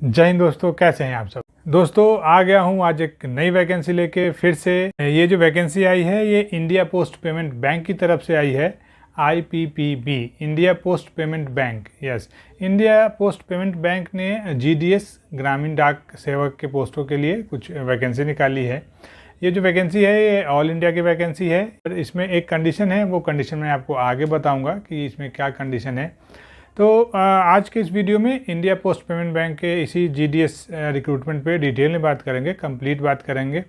जय हिंद दोस्तों, कैसे हैं आप सब। दोस्तों आ गया हूं आज एक नई वैकेंसी लेके फिर से। ये जो वैकेंसी आई है ये इंडिया पोस्ट पेमेंट बैंक की तरफ से आई है। IPPB, India post payment bank. Yes, India post payment bank ने GDS ग्रामीण डाक सेवक के पोस्टों के लिए कुछ वैकेंसी निकाली है। ये जो वैकेंसी है ये ऑल इंडिया की वैकेंसी है। इसमें एक कंडीशन है, वो कंडीशन मैं आपको आगे बताऊंगा कि इसमें क्या कंडीशन है। तो आज के इस वीडियो में इंडिया पोस्ट पेमेंट बैंक के इसी GDS रिक्रूटमेंट पे डिटेल में बात करेंगे, कंप्लीट बात करेंगे।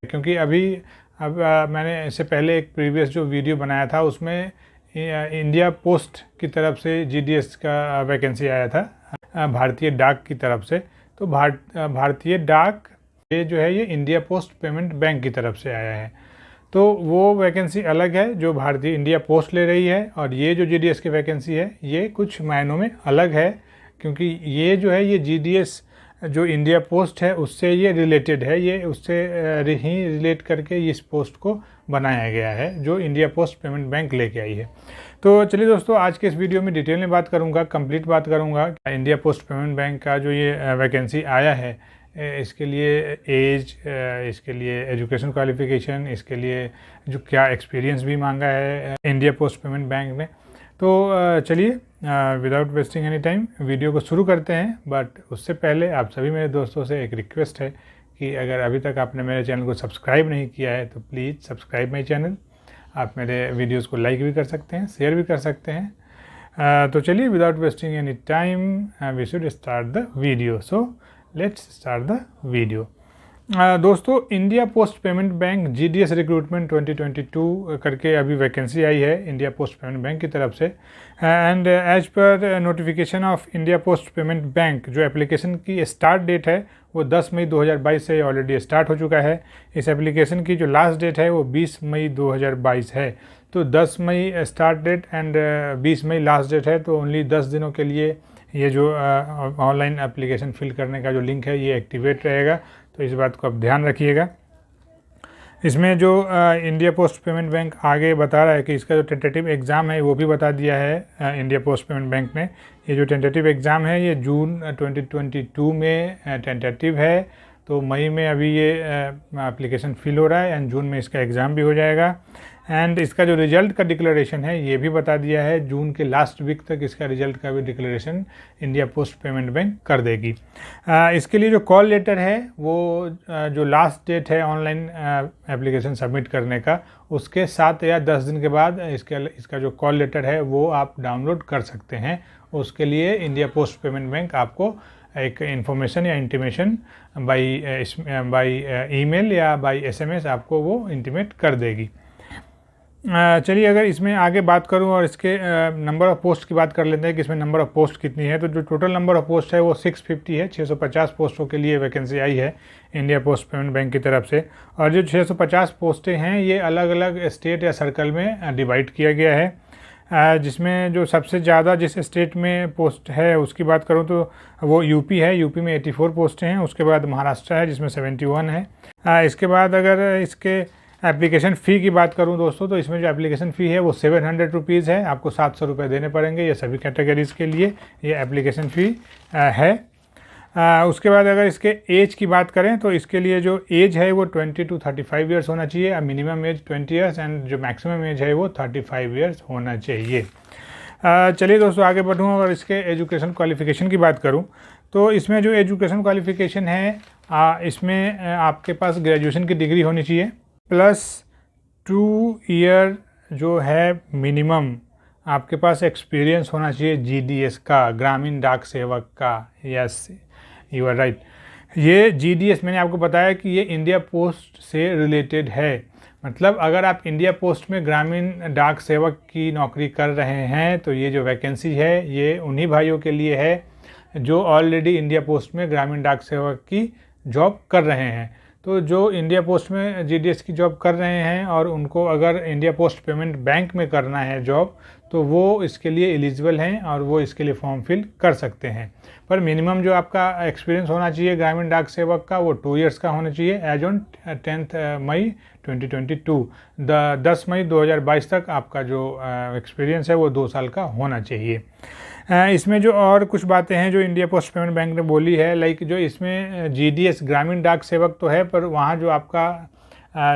क्योंकि अब मैंने इससे पहले एक प्रीवियस जो वीडियो बनाया था उसमें इंडिया पोस्ट की तरफ से GDS का वैकेंसी आया था भारतीय डाक की तरफ से। तो भारतीय डाक ये जो है ये इंडिया पोस्ट पेमेंट बैंक की तरफ से आया है। तो वो वैकेंसी अलग है जो भारतीय इंडिया पोस्ट ले रही है, और ये जो GDS की वैकेंसी है ये कुछ मायनों में अलग है। क्योंकि ये जो है ये GDS जो इंडिया पोस्ट है उससे ये रिलेटेड है, ये उससे ही रिलेट करके इस पोस्ट को बनाया गया है जो इंडिया पोस्ट पेमेंट बैंक लेके आई है। तो चलिए दोस्तों, आज के इस वीडियो में डिटेल में बात करूँगा, कंप्लीट बात करूँगा। इंडिया पोस्ट पेमेंट बैंक का जो ये वैकेंसी आया है इसके लिए एज, इसके लिए एजुकेशन क्वालिफिकेशन, इसके लिए जो क्या एक्सपीरियंस भी मांगा है इंडिया पोस्ट पेमेंट बैंक ने। तो चलिए without wasting any time video को शुरू करते हैं। बट उससे पहले आप सभी मेरे दोस्तों से एक रिक्वेस्ट है कि अगर अभी तक आपने मेरे चैनल को सब्सक्राइब नहीं किया है तो प्लीज़ सब्सक्राइब माई चैनल। आप मेरे वीडियोज़ को लाइक भी कर सकते हैं, शेयर भी कर सकते हैं। तो चलिए without wasting any time we should start the video. So let's start the video. दोस्तों, India post payment bank GDS recruitment 2022 करके अभी वैकेंसी आई है इंडिया पोस्ट पेमेंट बैंक की तरफ से। And as per notification of India post payment Bank जो application की start date है वो 10 मई 2022 से ऑलरेडी स्टार्ट हो चुका है। इस एप्लीकेशन की जो लास्ट डेट है वो 20 मई 2022 है। तो 10 मई स्टार्ट डेट एंड 20 मई लास्ट डेट है। तो ओनली 10 दिनों के लिए ये जो ऑनलाइन एप्लीकेशन फिल करने का जो लिंक है ये एक्टिवेट रहेगा। तो इस बात को आप ध्यान रखिएगा। इसमें जो इंडिया पोस्ट पेमेंट बैंक आगे बता रहा है कि इसका जो टेंटेटिव एग्ज़ाम है वो भी बता दिया है इंडिया पोस्ट पेमेंट बैंक ने। ये जो टेंटेटिव एग्ज़ाम है ये जून 2022 में टेंटेटिव है। तो मई में अभी ये एप्लीकेशन फिल हो रहा है एंड जून में इसका एग्ज़ाम भी हो जाएगा। एंड इसका जो रिज़ल्ट का डिक्लेरेशन है ये भी बता दिया है, जून के लास्ट वीक तक इसका रिज़ल्ट का भी declaration India post payment bank कर देगी। इसके लिए जो कॉल लेटर है वो जो लास्ट डेट है ऑनलाइन एप्लीकेशन सबमिट करने का उसके 7 या 10 दिन के बाद इसका जो कॉल लेटर है वो आप डाउनलोड कर सकते हैं। उसके लिए इंडिया पोस्ट पेमेंट बैंक आपको एक इन्फॉर्मेशन या इंटीमेशन बाई ईमेल या बाई SMS आपको वो इंटीमेट कर देगी। चलिए अगर इसमें आगे बात करूं और इसके नंबर ऑफ़ पोस्ट की बात कर लेते हैं कि इसमें नंबर ऑफ़ पोस्ट कितनी है। तो जो टोटल नंबर ऑफ़ पोस्ट है वो 650 है। 650 पोस्टों के लिए वैकेंसी आई है इंडिया पोस्ट पेमेंट बैंक की तरफ से। और जो 650 पोस्टें हैं ये अलग अलग स्टेट या सर्कल में डिवाइड किया गया है। जिसमें जो सबसे ज़्यादा जिस स्टेट में पोस्ट है उसकी बात करूं तो वो यूपी है। यूपी में 84 पोस्टें हैं। उसके बाद महाराष्ट्र है जिसमें 71 है। इसके बाद अगर इसके एप्लीकेशन फ़ी की बात करूं दोस्तों तो इसमें जो एप्लीकेशन फ़ी है वो 700 रुपीज़ है। आपको 700 रुपये देने पड़ेंगे ये सभी कैटेगरीज़ के लिए, ये एप्लीकेशन फ़ी है। उसके बाद अगर इसके एज की बात करें तो इसके लिए जो एज है वो 20 to 35 ईयर्स होना चाहिए। मिनिमम एज 20 ईयर्स एंड जो मैक्सिमम एज है वो 35 ईयर्स होना चाहिए। चलिए दोस्तों आगे बढ़ूँ और इसके एजुकेशन क्वालिफ़िकेशन की बात करूँ तो इसमें जो एजुकेशन क्वालिफ़िकेशन है इसमें आपके पास ग्रेजुएशन की डिग्री होनी चाहिए प्लस 2 ईयर जो है मिनिमम आपके पास एक्सपीरियंस होना चाहिए GDS का, ग्रामीण डाक सेवक का। Yes, you are right. ये GDS मैंने आपको बताया कि ये इंडिया पोस्ट से रिलेटेड है। मतलब अगर आप इंडिया पोस्ट में ग्रामीण डाक सेवक की नौकरी कर रहे हैं तो ये जो वैकेंसी है ये उन्हीं भाइयों के लिए है जो ऑलरेडी इंडिया पोस्ट में ग्रामीण डाक सेवक की जॉब कर रहे हैं। तो जो इंडिया पोस्ट में GDS की जॉब कर रहे हैं और उनको अगर इंडिया पोस्ट पेमेंट बैंक में करना है जॉब तो वो इसके लिए एलिजिबल हैं और वो इसके लिए फॉर्म फिल कर सकते हैं। पर मिनिमम जो आपका एक्सपीरियंस होना चाहिए ग्रामीण डाक सेवक का वो 2 ईयर्स का होना चाहिए एज ऑन 10 मई 2022। 10 मई 2022 तक आपका जो एक्सपीरियंस है वो 2 साल का होना चाहिए। इसमें जो और कुछ बातें हैं जो इंडिया पोस्ट पेमेंट बैंक ने बोली है, लाइक जो इसमें GDS ग्रामीण डाक सेवक तो है, पर वहाँ जो आपका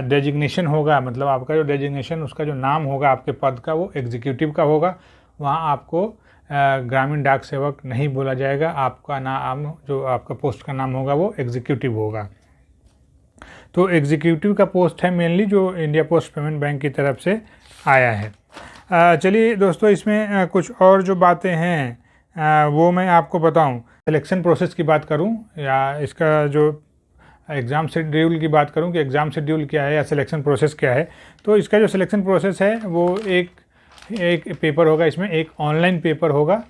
डेजिग्नेशन होगा, मतलब आपका जो डेजिग्नेशन, उसका जो नाम होगा आपके पद का, वो एग्जीक्यूटिव का होगा। वहाँ आपको ग्रामीण डाक सेवक नहीं बोला जाएगा, आपका नाम, जो आपका पोस्ट का नाम होगा वो एग्जीक्यूटिव होगा। तो एग्जीक्यूटिव का पोस्ट है मेनली जो इंडिया पोस्ट पेमेंट बैंक की तरफ से आया है। चलिए दोस्तों, इसमें कुछ और जो बातें हैं वो मैं आपको बताऊं। सिलेक्शन प्रोसेस की बात करूं या इसका जो एग्ज़ाम शेड्यूल की बात करूं कि एग्ज़ाम शेड्यूल क्या है या सिलेक्शन प्रोसेस क्या है, तो इसका जो सिलेक्शन प्रोसेस है वो एक पेपर होगा, इसमें एक ऑनलाइन पेपर होगा।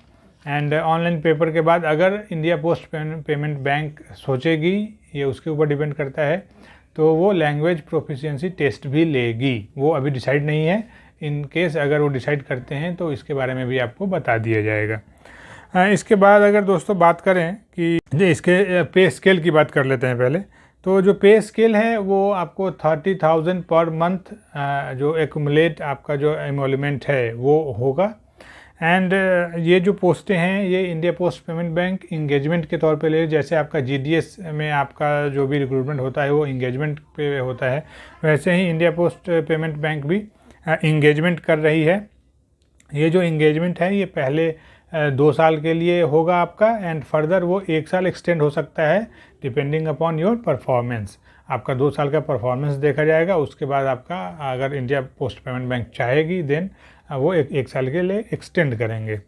एंड ऑनलाइन पेपर के बाद अगर इंडिया पोस्ट पेमेंट बैंक सोचेगी, ये उसके ऊपर डिपेंड करता है, तो वो लैंग्वेज प्रोफिशिएंसी टेस्ट भी लेगी। वो अभी डिसाइड नहीं है, इन केस अगर वो डिसाइड करते हैं तो इसके बारे में भी आपको बता दिया जाएगा। इसके बाद अगर दोस्तों बात करें कि इसके पे स्केल की बात कर लेते हैं पहले। तो जो पे स्केल है वो आपको 30,000 पर मंथ जो एक्यूमुलेट आपका जो एमोलमेंट है वो होगा। एंड ये जो पोस्टें हैं ये India post payment bank engagement के तौर पे ले, जैसे आपका GDS में आपका जो भी रिक्रूटमेंट होता है वो इंगेजमेंट पे होता है, वैसे ही इंडिया पोस्ट पेमेंट बैंक भी इंगेजमेंट कर रही है। ये जो इंगेजमेंट है ये पहले 2 साल के लिए होगा आपका, एंड फर्दर वो 1 साल एक्सटेंड हो सकता है डिपेंडिंग अपॉन योर परफॉर्मेंस। आपका 2 साल का परफॉर्मेंस देखा जाएगा, उसके बाद आपका अगर इंडिया पोस्ट पेमेंट बैंक चाहेगी देन वो एक साल के लिए एक्सटेंड करेंगे।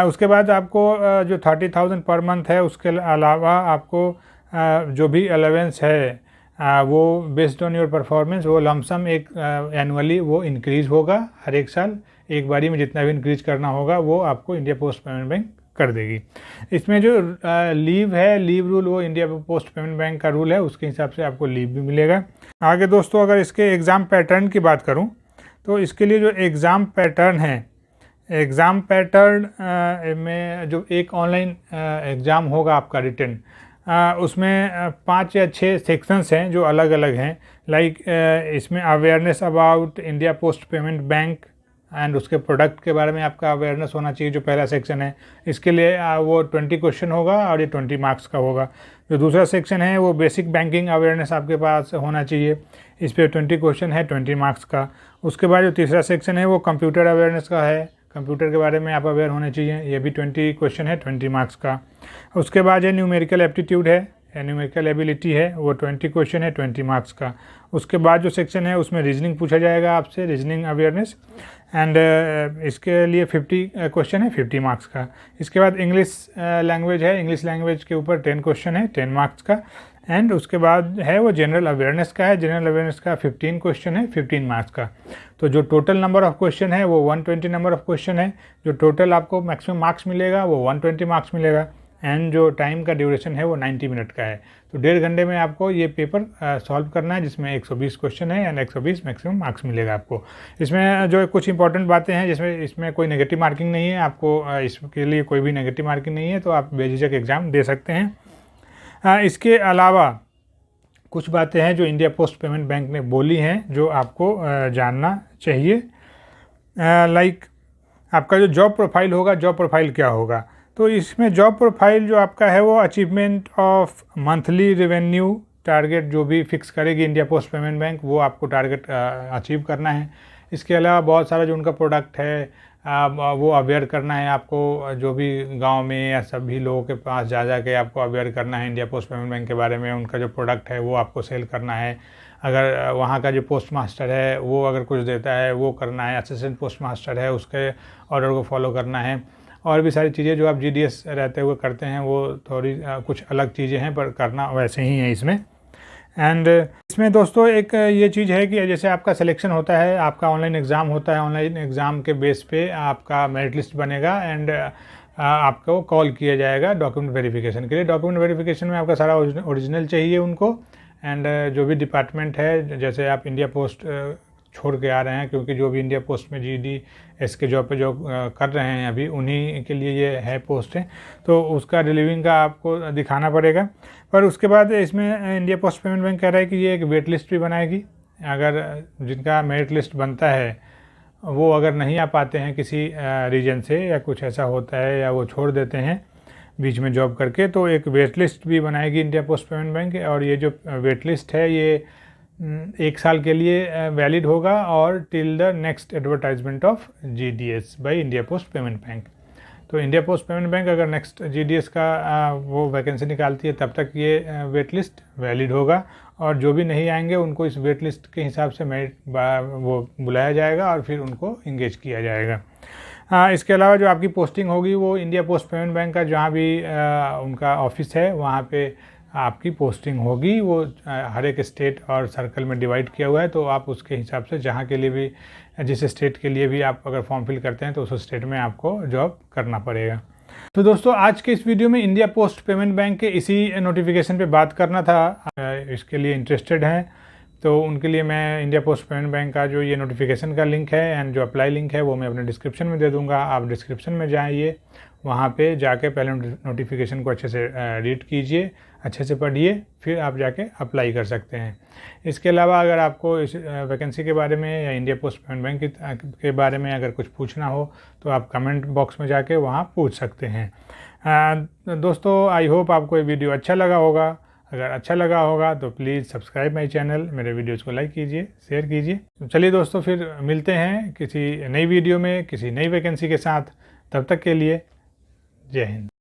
उसके बाद आपको जो 30,000 पर मंथ है, उसके अलावा आपको जो भी अलावेंस है वो बेस्ड ऑन योर परफॉर्मेंस वो लमसम एक एनुअली वो इंक्रीज़ होगा। हर एक साल एक बारी में जितना भी इंक्रीज करना होगा वो आपको इंडिया पोस्ट पेमेंट बैंक कर देगी। इसमें जो लीव है, लीव रूल, वो इंडिया पोस्ट पेमेंट बैंक का रूल है, उसके हिसाब से आपको लीव भी मिलेगा। आगे दोस्तों अगर इसके एग्ज़ाम पैटर्न की बात करूं तो इसके लिए जो एग्ज़ाम पैटर्न है, एग्ज़ाम पैटर्न में जो एक ऑनलाइन एग्ज़ाम होगा आपका रिटन, उसमें 5 या 6 सेक्शंस हैं जो अलग अलग हैं। लाइक इसमें awareness about India post payment bank and उसके प्रोडक्ट के बारे में आपका अवेयरनेस होना चाहिए, जो पहला सेक्शन है। इसके लिए वो 20 क्वेश्चन होगा और ये 20 मार्क्स का होगा। जो दूसरा सेक्शन है वो बेसिक बैंकिंग अवेयरनेस आपके पास होना चाहिए, इस पर 20 क्वेश्चन है 20 मार्क्स का। उसके बाद जो तीसरा सेक्शन है वो कंप्यूटर अवेयरनेस का है, कंप्यूटर के बारे में आप अवेयर होने चाहिए, ये भी 20 क्वेश्चन है 20 मार्क्स का। उसके बाद ये न्यूमेरिकल एप्टीट्यूड है, न्यूमेरिकल एबिलिटी है, वो 20 क्वेश्चन है 20 मार्क्स का। उसके बाद जो सेक्शन है उसमें रीजनिंग पूछा जाएगा आपसे, रीजनिंग अवेयरनेस, एंड इसके लिए 50 क्वेश्चन है 50 मार्क्स का। इसके बाद इंग्लिश लैंग्वेज है, इंग्लिश लैंग्वेज के ऊपर 10 क्वेश्चन है 10 मार्क्स का। एंड उसके बाद है वो जनरल अवेयरनेस का है, जनरल अवेयरनेस का 15 क्वेश्चन है 15 मार्क्स का। तो जो टोटल नंबर ऑफ क्वेश्चन है वो 120 नंबर ऑफ क्वेश्चन है। जो टोटल आपको मैक्सिमम मार्क्स मिलेगा वो 120 मार्क्स मिलेगा। एंड जो टाइम का ड्यूरेशन है वो 90 मिनट का है। तो 1.5 घंटे में आपको ये पेपर सॉल्व करना है, जिसमें 120 क्वेश्चन है एंड 120 मैक्सिमम मार्क्स मिलेगा आपको। इसमें जो कुछ इंपॉर्टेंट बातें हैं, जिसमें इसमें कोई नेगेटिव मार्किंग नहीं है, आपको इसके लिए कोई भी नेगेटिव मार्किंग नहीं है, तो आप बेझिझक एग्ज़ाम दे सकते हैं। इसके अलावा कुछ बातें हैं जो इंडिया पोस्ट पेमेंट बैंक ने बोली हैं जो आपको जानना चाहिए। लाइक आपका जो जॉब प्रोफाइल होगा, जॉब प्रोफाइल क्या होगा, तो इसमें जॉब प्रोफाइल जो आपका है वो achievement of monthly revenue target जो भी फिक्स करेगी इंडिया पोस्ट पेमेंट बैंक, वो आपको टारगेट अचीव करना है। इसके अलावा बहुत सारा जो उनका प्रोडक्ट है वो अवेयर करना है आपको, जो भी गांव में या सभी लोगों के पास जा के आपको अवेयर करना है इंडिया पोस्ट पेमेंट बैंक के बारे में। उनका जो प्रोडक्ट है वो आपको सेल करना है। अगर वहाँ का जो पोस्ट मास्टर है वो अगर कुछ देता है वो करना है, असिस्टेंट पोस्ट मास्टर है उसके ऑर्डर को फॉलो करना है। और भी सारी चीज़ें जो आप GDS रहते हुए करते हैं वो थोड़ी कुछ अलग चीज़ें हैं, पर करना वैसे ही है इसमें। एंड इसमें दोस्तों एक ये चीज़ है कि जैसे आपका सिलेक्शन होता है, आपका ऑनलाइन एग्ज़ाम होता है, ऑनलाइन एग्ज़ाम के बेस पे आपका मेरिट लिस्ट बनेगा एंड आपको कॉल किया जाएगा डॉक्यूमेंट वेरिफिकेशन के लिए। डॉक्यूमेंट वेरिफिकेशन में आपका सारा ओरिजिनल चाहिए उनको, एंड जो भी डिपार्टमेंट है, जैसे आप इंडिया पोस्ट छोड़ के आ रहे हैं, क्योंकि जो भी इंडिया पोस्ट में GDS के जॉब पे जो कर रहे हैं अभी, उन्हीं के लिए ये है पोस्ट है, तो उसका रिलीविंग का आपको दिखाना पड़ेगा। पर उसके बाद इसमें इंडिया पोस्ट पेमेंट बैंक कह रहा है कि ये एक वेट लिस्ट भी बनाएगी। अगर जिनका मेरिट लिस्ट बनता है वो अगर नहीं आ पाते हैं किसी रीजन से या कुछ ऐसा होता है या वो छोड़ देते हैं बीच में जॉब करके, तो एक वेट लिस्ट भी बनाएगी इंडिया पोस्ट पेमेंट बैंक। और ये जो वेट लिस्ट है ये 1 साल के लिए वैलिड होगा और till the next advertisement of GDS by India post payment bank. तो इंडिया पोस्ट पेमेंट बैंक अगर नेक्स्ट GDS का वो वैकेंसी निकालती है तब तक ये वेट लिस्ट वैलिड होगा, और जो भी नहीं आएंगे उनको इस वेट लिस्ट के हिसाब से वो बुलाया जाएगा और फिर उनको इंगेज किया जाएगा। इसके अलावा जो आपकी पोस्टिंग होगी वो इंडिया पोस्ट पेमेंट बैंक का जहाँ भी उनका ऑफिस है वहाँ पे आपकी पोस्टिंग होगी। वो हर एक स्टेट और सर्कल में डिवाइड किया हुआ है, तो आप उसके हिसाब से जहाँ के लिए भी, जिस स्टेट के लिए भी आप अगर फॉर्म फिल करते हैं तो उस स्टेट में आपको जॉब करना पड़ेगा। तो दोस्तों आज के इस वीडियो में इंडिया पोस्ट पेमेंट बैंक के इसी नोटिफिकेशन पे बात करना था। इसके लिए इंटरेस्टेड हैं तो उनके लिए मैं इंडिया पोस्ट पेमेंट बैंक का जो ये नोटिफिकेशन का लिंक है एंड जो अप्लाई लिंक है वो मैं अपने डिस्क्रिप्शन में दे दूंगा। आप डिस्क्रिप्शन में जाइए, वहाँ पे जाके पहले नोटिफिकेशन को अच्छे से रीड कीजिए, अच्छे से पढ़िए, फिर आप जाके अप्लाई कर सकते हैं। इसके अलावा अगर आपको इस वैकेंसी के बारे में या इंडिया पोस्ट पेमेंट बैंक के बारे में अगर कुछ पूछना हो तो आप कमेंट बॉक्स में जाके वहाँ पूछ सकते हैं। दोस्तों आई होप आपको ये वीडियो अच्छा लगा होगा। अगर अच्छा लगा होगा तो प्लीज़ सब्सक्राइब माई चैनल, मेरे वीडियोज़ को लाइक कीजिए, शेयर कीजिए। तो चलिए दोस्तों फिर मिलते हैं किसी नई वीडियो में किसी नई वैकेंसी के साथ। तब तक के लिए जय हिंद।